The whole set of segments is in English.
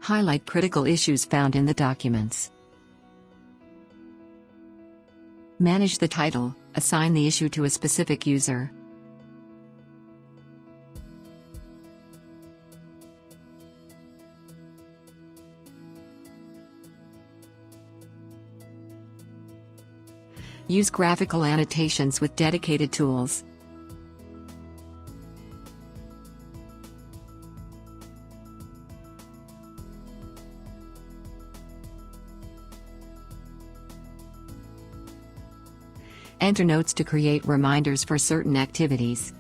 Highlight critical issues found in the documents. Manage the title, assign the issue to a specific user. Use graphical annotations with dedicated tools. Enter notes to create reminders for certain activities.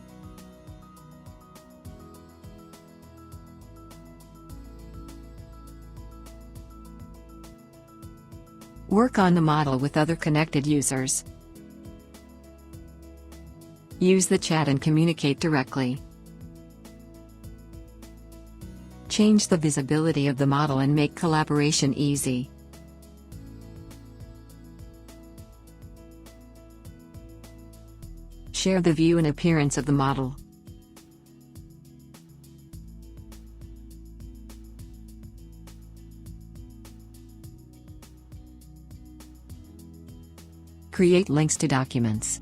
Work on the model with other connected users. Use the chat and communicate directly. Change the visibility of the model and make collaboration easy. Share the view and appearance of the model. Create links to documents.